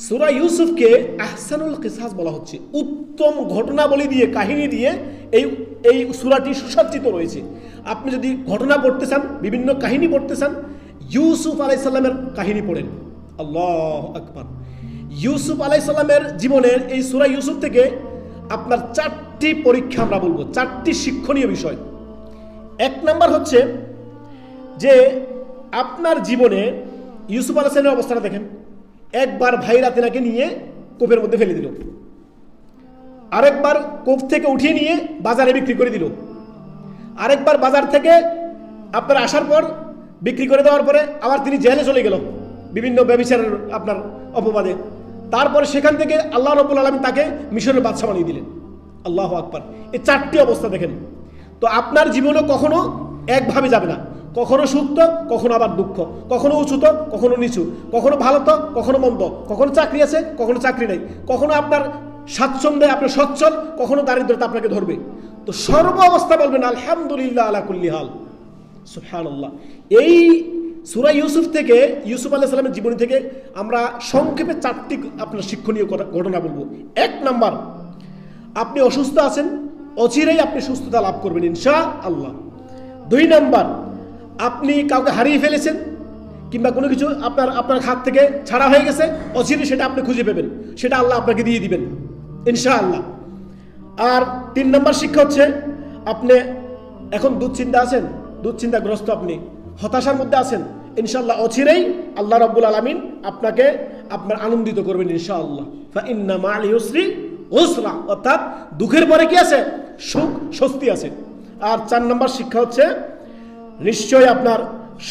সূরা ইউসুফকে আহসানুল কিসাস বলা হচ্ছে। উত্তম ঘটনাবলী দিয়ে, কাহিনী দিয়ে এই সূরাটি সুসজ্জিত রয়েছে। আপনি যদি ঘটনা পড়তে চান, বিভিন্ন কাহিনী পড়তে চান, ইউসুফ আলাইহিস সালামের কাহিনী পড়েন। আল্লাহু আকবার। ইউসুফ আলাইহিস সালামের জীবনের এই সূরা ইউসুফ থেকে আপনার 4টি পরীক্ষা আমরা বলবো, 4টি শিক্ষণীয় বিষয়। এক নাম্বার হচ্ছে যে আপনার জীবনে ইউসুফ আলাইহিস সালামের অবস্থাটা দেখেন। একবার ভাইরা তেনাকে নিয়ে কূপের মধ্যে ফেলে দিল, আরেকবার কূপ থেকে উঠিয়ে নিয়ে বাজারে বিক্রি করে দিল, আরেকবার বাজার থেকে আপনার আসার পর বিক্রি করে দেওয়ার পরে আবার তিনি জেলে চলে গেল বিভিন্ন ব্যভিচারের আপনার অপবাদে। তারপরে সেখান থেকে আল্লাহ রাব্বুল আলামিন তাকে মিশরের বাদশা বানিয়ে দিলেন। আল্লাহু আকবার। এই 4টি অবস্থা দেখেন। তো আপনার জীবনে কখনো একভাবে যাবে না, কখনো সুখ তো, কখনো আবার দুঃখ, কখনো উঁচু তো, কখনো নিচু, কখনো ভালো তো, কখনো মন্দ, কখনো চাকরি আছে, কখনো চাকরি নেই, কখনো আপনার স্বাচ্ছন্দ্যে আপনি সচ্ছল, কখনো দারিদ্রতা আপনাকে ধরবে। তো সর্ব অবস্থা বলবেন আলহামদুলিল্লাহ আলা কুল্লি হাল, সুবহানাল্লাহ। এই সূরা ইউসুফ থেকে, ইউসুফ আলাইহিস সালামের জীবনী থেকে আমরা সংক্ষেপে 4টি আপনার শিক্ষণীয় ঘটনা বলবো। 1 নাম্বার, আপনি অসুস্থ আছেন, অচিরেই আপনি সুস্থতা লাভ করবেন ইনশাআল্লাহ। 2 নাম্বার, আপনি কাউকে হারিয়ে ফেলেছেন কিংবা কোনো কিছু আপনার হাত থেকে ছাড়া হয়ে গেছে, অচিরে সেটা আপনি খুঁজে পাবেন, সেটা আল্লাহ আপনাকে দিয়ে দিবেন ইনশাআল্লাহ। আর 3 নাম্বার শিক্ষা হচ্ছে, আপনি এখন দুশ্চিন্তা আছেন, দুশ্চিন্তাগ্রস্ত, আপনি হতাশার মধ্যে আছেন, ইনশাআল্লাহ অচিরেই আল্লাহ রাব্বুল আলামিন আপনাকে আপনার আনন্দিত করবেন ইনশাআল্লাহ। ফা ইন্না মা'আল ইউসরি উসরা, অর্থাৎ দুঃখের পরে কি আছে? সুখ, স্বস্তি আছে। আর 4 নাম্বার শিক্ষা হচ্ছে, নিশ্চয়ই আপনার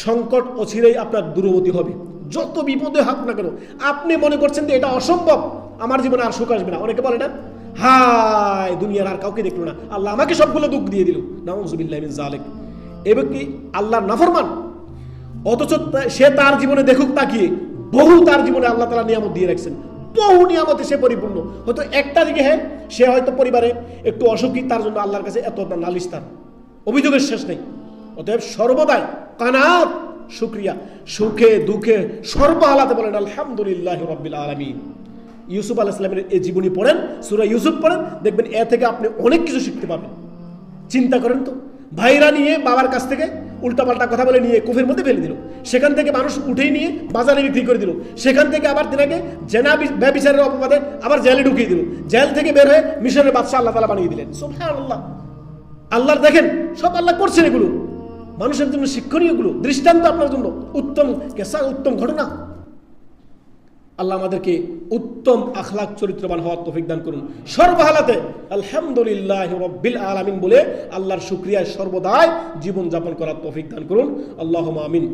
সংকট অচিরেই আপনার দূরবর্তী হবে। যত বিপদে হোক না কেন, আপনি মনে করছেন যে এটা অসম্ভব, আমার জীবনে আর সুখ আসবে না, অনেকে বলে না, হায় দুনিয়ার আর কাউকে দেখলো না, আল্লাহ আমাকে সবগুলো দুঃখ দিয়ে দিল, নাউযুবিল্লাহি মিন যালিক। এবার কি আল্লাহর নাফরমান, অথচ সে তার জীবনে দেখুক তাকিয়ে বহু তার জীবনে আল্লাহ তাআলা নিয়ামত দিয়ে রাখছেন, বহু নিয়ামতে সে পরিপূর্ণ। হয়তো একটা দিকে হ্যাঁ, সে হয়তো পরিবারে একটু অসুখী, তার জন্য আল্লাহর কাছে এত নালিশ, তার অভিযোগের শেষ নেই। অতএব সর্বদাই কানাত, শুকরিয়া, সুখে দুঃখে সর্বহালাতে বলেন আলহামদুলিল্লাহি রাব্বিল আলামিন। ইউসুফ আলাইহিস সালামের এই জীবনী পড়েন, সূরা ইউসুফ পড়েন, দেখবেন এ থেকে আপনি অনেক কিছু শিখতে পারবেন। চিন্তা করেন তো, ভাইরা নিয়ে বাবার কাছ থেকে উল্টাপাল্টা কথা বলে নিয়ে কূপের মধ্যে ফেলে দিল, সেখান থেকে মানুষ উঠেই নিয়ে বাজারে বিক্রি করে দিল, সেখান থেকে আবার তিনাকে জেনা ব্যভিচারের অপবাদে আবার জেলে ঢুকিয়ে দিল, জেল থেকে বের হয়ে মিশরের বাদশা আল্লাহ তাআলা বানিয়ে দিলেন। সুবহানাল্লাহ। আল্লাহর দেখেন সব আল্লাহ করছেন, এগুলো মানুষের জন্য শিক্ষণীয়, গুলো দৃষ্টান্ত আপনার জন্য, উত্তম কেসা, উত্তম ঘটনা। আল্লাহ আমাদেরকে উত্তম আখলাক চরিত্রবান হওয়ার তৌফিক দান করুন। সর্বহালাতে আলহামদুলিল্লাহি রাব্বিল আলামিন বলে আল্লাহর শুকরিয়ায় সর্বদাই জীবন যাপন করার তৌফিক দান করুন। আল্লাহুম্মা আমিন।